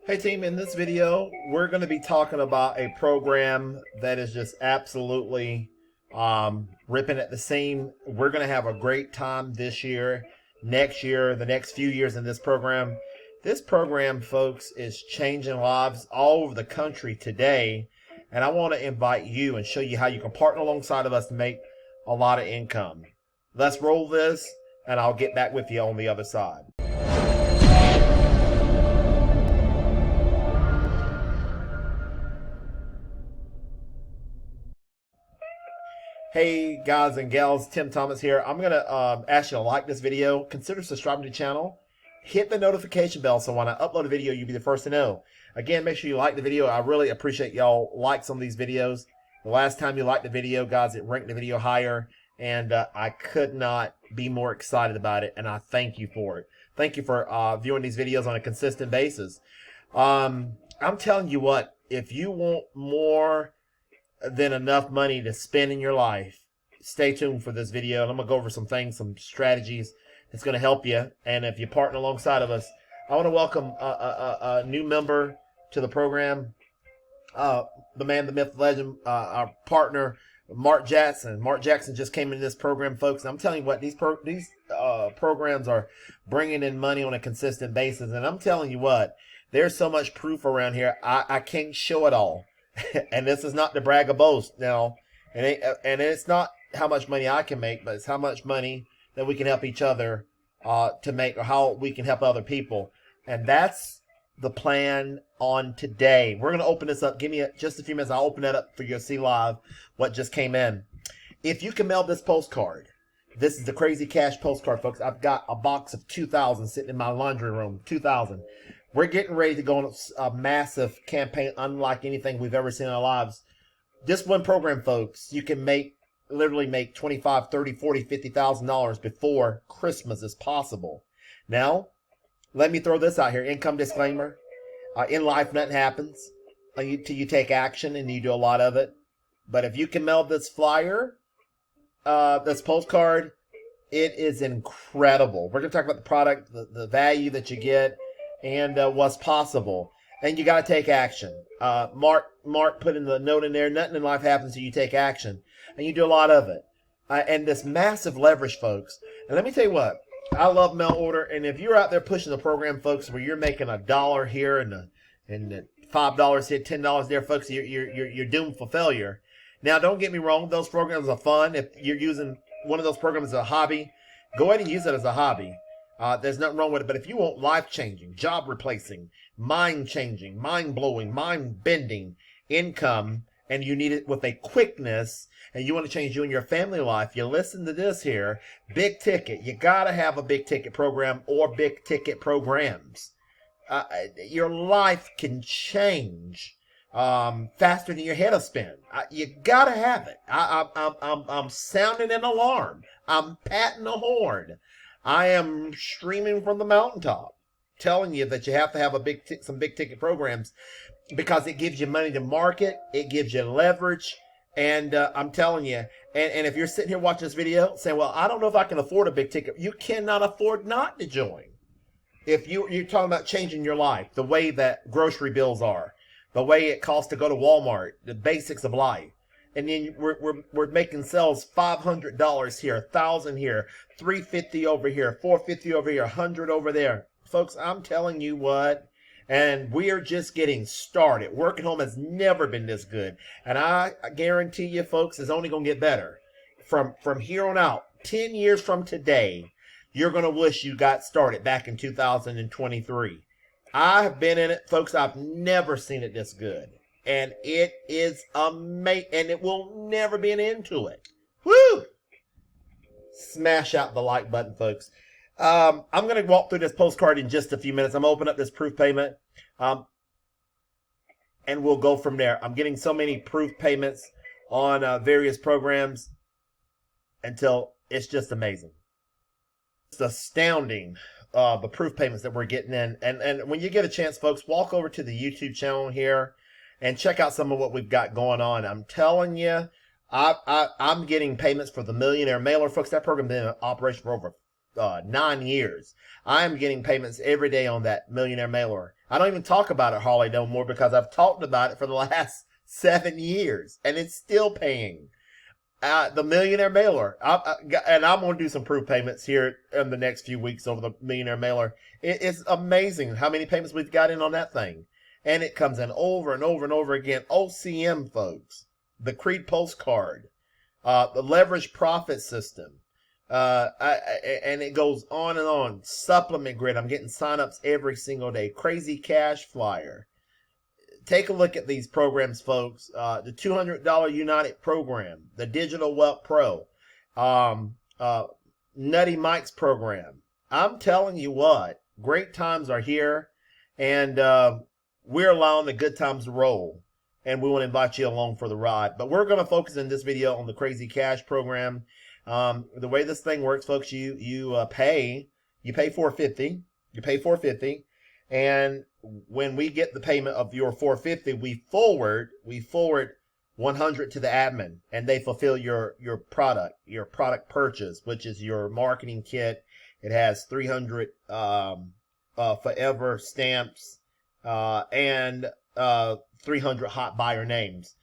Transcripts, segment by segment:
Hey team, in this video, we're going to be talking about a program that is just absolutely ripping at the seam. We're going to have a great time this year, next year, the next few years in this program. This program, folks, is changing lives all over the country today. And I want to invite you and show you how you can partner alongside of us to make a lot of income. Let's roll this, and I'll get back with you on the other side. Hey guys and gals, Tim Thomas here. I'm going to ask you to like this video. Consider subscribing to the channel. Hit the notification bell so when I upload a video, you'll be the first to know. Again, make sure you like the video. I really appreciate y'all likes on these videos. The last time you liked the video, guys, it ranked the video higher. And I could not be more excited about it. And I thank you for it. Thank you for viewing these videos on a consistent basis. I'm telling you what, if you want more than enough money to spend in your life, stay tuned for this video. And I'm going to go over some things, some strategies that's going to help you. And if you partner alongside of us, I want to welcome a new member to the program. The man, the myth, the legend, our partner, Marc Jackson. Marc Jackson just came into this program, folks. I'm telling you what, these programs are bringing in money on a consistent basis. And I'm telling you what, there's so much proof around here. I can't show it all. And this is not to brag or boast now. And it's not how much money I can make, but it's how much money that we can help each other to make, or how we can help other people. And that's the plan on today. We're going to open this up. Give me just a few minutes. I'll open it up for you to see live what just came in. If you can mail this postcard, this is the Crazy Cash postcard, folks. I've got a box of 2,000 sitting in my laundry room, 2,000. We're getting ready to go on a massive campaign unlike anything we've ever seen in our lives. This one program, folks, you can literally make $25,000, $30,000, $40,000, $50,000 before Christmas is possible. Now, let me throw this out here. Income disclaimer. In life, nothing happens until you take action, and you do a lot of it. But if you can mail this flyer, this postcard, it is incredible. We're going to talk about the product, the value that you get, and what's possible. And you got to take action. Mark put in the note in there, nothing in life happens until you take action. And you do a lot of it. And this massive leverage, folks. And let me tell you what, I love mail order. And if you're out there pushing the program, folks, where you're making $1 here and the $5 here, $10 there, folks, you're doomed for failure. Now, don't get me wrong, those programs are fun. If you're using one of those programs as a hobby, go ahead and use it as a hobby. There's nothing wrong with it. But if you want life-changing, job-replacing, mind-changing, mind-blowing, mind-bending income, and you need it with a quickness, and you want to change you and your family life, you listen to this here. Big ticket. You got to have a big ticket program or big ticket programs. Your life can change faster than your head will spin. You got to have it. I'm sounding an alarm. I'm patting a horn. I am streaming from the mountaintop, telling you that you have to have some big ticket programs, because it gives you money to market, it gives you leverage, and I'm telling you, and if you're sitting here watching this video saying, well, I don't know if I can afford a big ticket, you cannot afford not to join. If you're talking about changing your life, the way that grocery bills are, the way it costs to go to Walmart, the basics of life. And then we're making sales $500 here, $1,000 here, $350 over here, $450 over here, $100 over there. Folks, I'm telling you what, and we're just getting started. Working home has never been this good. And I guarantee you, folks, it's only going to get better. From here on out, 10 years from today, you're going to wish you got started back in 2023. I've been in it, folks. I've never seen it this good. And it is amazing, and it will never be an end to it. Woo! Smash out the like button, folks. I'm going to walk through this postcard in just a few minutes. I'm going to open up this proof payment, and we'll go from there. I'm getting so many proof payments on various programs until it's just amazing. It's astounding, the proof payments that we're getting in. And when you get a chance, folks, walk over to the YouTube channel here and check out some of what we've got going on. I'm telling you, I'm getting payments for the Millionaire Mailer. Folks, that program's been in operation for over 9 years. I'm getting payments every day on that Millionaire Mailer. I don't even talk about it hardly no more because I've talked about it for the last 7 years, and it's still paying. The Millionaire Mailer, and I'm going to do some proof payments here in the next few weeks over the Millionaire Mailer. It's amazing how many payments we've got in on that thing, and it comes in over and over and over again. OCM, folks, the Creed postcard, the leverage profit system, and it goes on and on. Supplement grid, I'm getting signups every single day. Crazy Cash Flyer. Take a look at these programs, folks. The $200 United program, the Digital Wealth Pro, Nutty Mike's program. I'm telling you what, great times are here, and we're allowing the good times to roll, and we want to invite you along for the ride. But we're going to focus in this video on the Crazy Cash program. The way this thing works, folks, you pay $450. You pay $450, and when we get the payment of your $450, we forward $100 to the admin, and they fulfill your product purchase, which is your marketing kit. It has 300 forever stamps and 300 hot buyer names.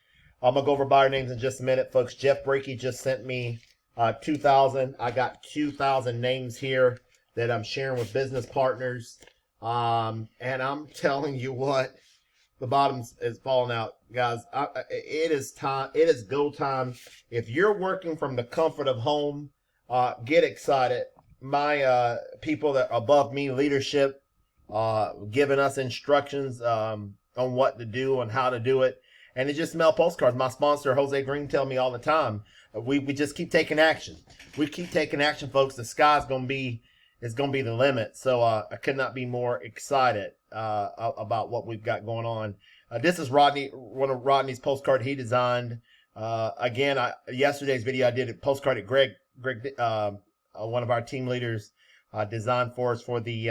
I'm gonna go over buyer names in just a minute, folks. Jeff Brakey just sent me 2,000. I got 2,000 names here that I'm sharing with business partners. And I'm telling you what, the bottom is falling out, guys. It is time. It is go time. If you're working from the comfort of home, get excited. My people that are above me, leadership, giving us instructions on what to do and how to do it. And it just mail postcards. My sponsor, Jose Green, tell me all the time, we just keep taking action. We keep taking action, folks. The sky's going to be the limit. So I could not be more excited about what we've got going on. This is Rodney, one of Rodney's postcard he designed. Again, yesterday's video I did a postcard that Greg, one of our team leaders, designed for us for the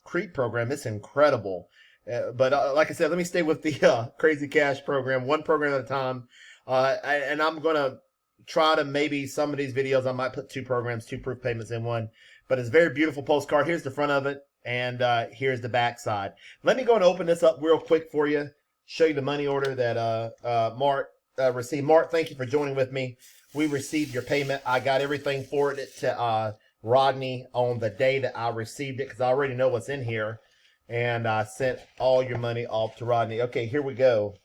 Creed program. It's incredible. But like I said, let me stay with the Crazy Cash program, one program at a time. And I'm going to try to, maybe some of these videos, I might put two proof payments in one. But it's a very beautiful postcard. Here's the front of it, and here's the back side. Let me go and open this up real quick for you, show you the money order that Mark received. Mark, thank you for joining with me. We received your payment. I got everything forwarded to Rodney on the day that I received it because I already know what's in here. And I sent all your money off to Rodney. Okay, here we go.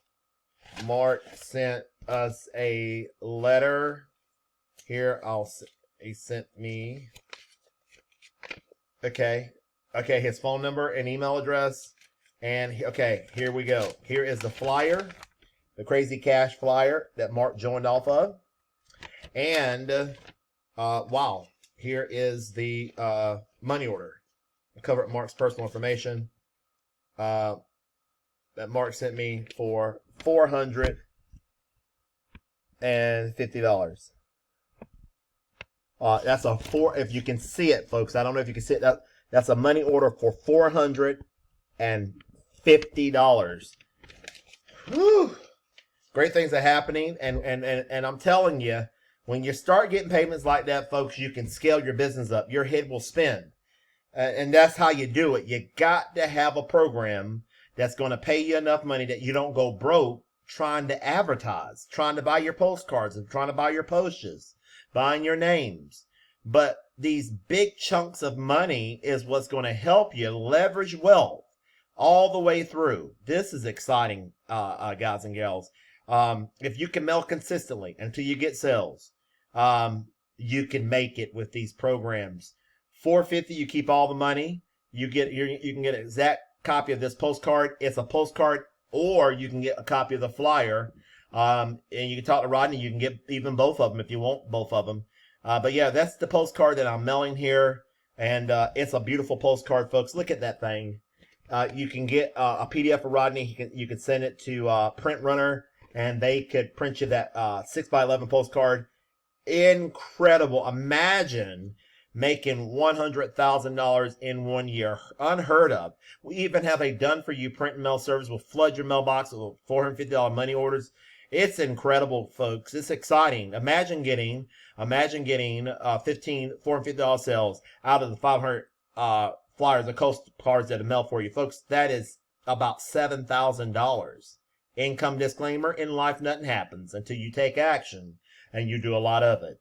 Mark sent us a letter. Here, he sent me... Okay, his phone number and email address. And, okay, here we go. Here is the flyer, the Crazy Cash flyer that Mark joined off of. And, wow, here is the money order. I covered Mark's personal information that Mark sent me for $450. That's if you can see it, folks. I don't know if you can see it. That's a money order for $450. Whew. Great things are happening, and I'm telling you, when you start getting payments like that, folks, you can scale your business up. Your head will spin, and that's how you do it. You got to have a program that's going to pay you enough money that you don't go broke trying to advertise, trying to buy your postcards, and trying to buy your posters, buying your names. But these big chunks of money is what's going to help you leverage wealth all the way through. This is exciting, guys and gals. If you can mail consistently until you get sales, you can make it with these programs. $450, you keep all the money. You can get an exact copy of this postcard. It's a postcard, or you can get a copy of the flyer. And you can talk to Rodney. You can get even both of them if you want both of them. But yeah, that's the postcard that I'm mailing here. And it's a beautiful postcard, folks. Look at that thing. You can get a PDF of Rodney. You can send it to Print Runner, and they could print you that 6x11 postcard. Incredible. Imagine making $100,000 in 1 year. Unheard of. We even have a done-for-you print and mail service. We'll flood your mailbox with $450 money orders. It's incredible, folks. It's exciting. Imagine getting 15 $450 sales out of the 500 flyers and postcards that are mailed for you, folks. That is about $7,000. Income disclaimer: in life, nothing happens until you take action, and you do a lot of it.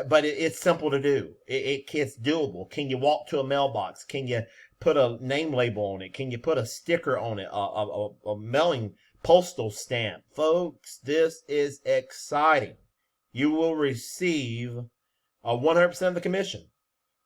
But it's simple to do. It's doable. Can you walk to a mailbox? Can you put a name label on it? Can you put a sticker on it? A mailing postal stamp? Folks, this is exciting. You will receive 100% of the commission.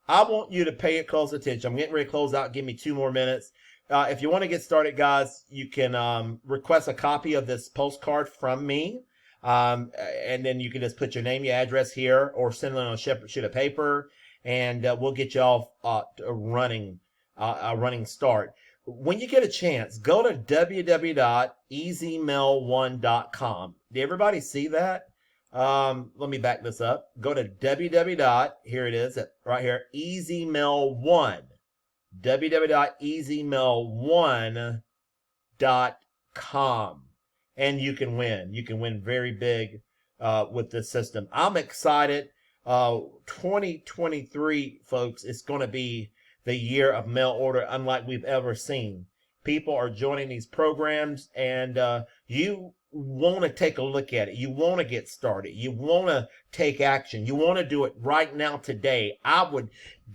I want you to pay it close attention. I'm getting ready to close out. Give me 2 more minutes. If you want to get started, guys, you can request a copy of this postcard from me. And then you can just put your name, your address here, or send it on a sheet of paper, and we'll get you all a running start. When you get a chance, go to www.easymail1.com. Did everybody see that? Let me back this up. Go to www. Here it is, right here, easymail1. www.easymail1.com. And you can win. You can win very big with this system. I'm excited. 2023, folks, it's going to be the year of mail order unlike we've ever seen. People are joining these programs, and you want to take a look at it. You want to get started. You want to take action. You want to do it right now, today. I would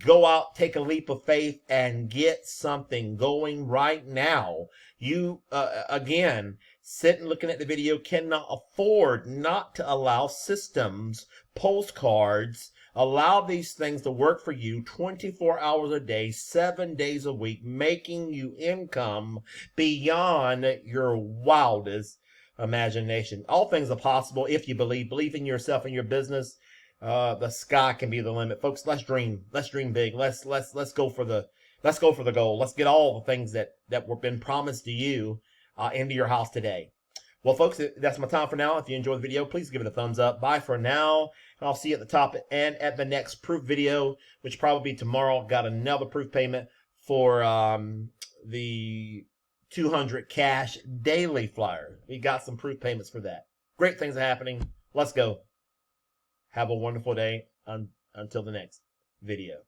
go out, take a leap of faith, and get something going right now. You, again, sitting looking at the video, cannot afford not to allow systems, postcards, allow these things to work for you 24 hours a day, 7 days a week, making you income beyond your wildest imagination. All things are possible if you believe in yourself and your business. The sky can be the limit, folks. Let's dream big. Let's go for the goal. Let's get all the things that were been promised to you into your house today. Well, folks, that's my time for now. If you enjoyed the video, please give it a thumbs up. Bye for now. And I'll see you at the top and at the next proof video, which probably be tomorrow. Got another proof payment for the 200 cash daily flyer. We got some proof payments for that. Great things are happening. Let's go. Have a wonderful day until the next video.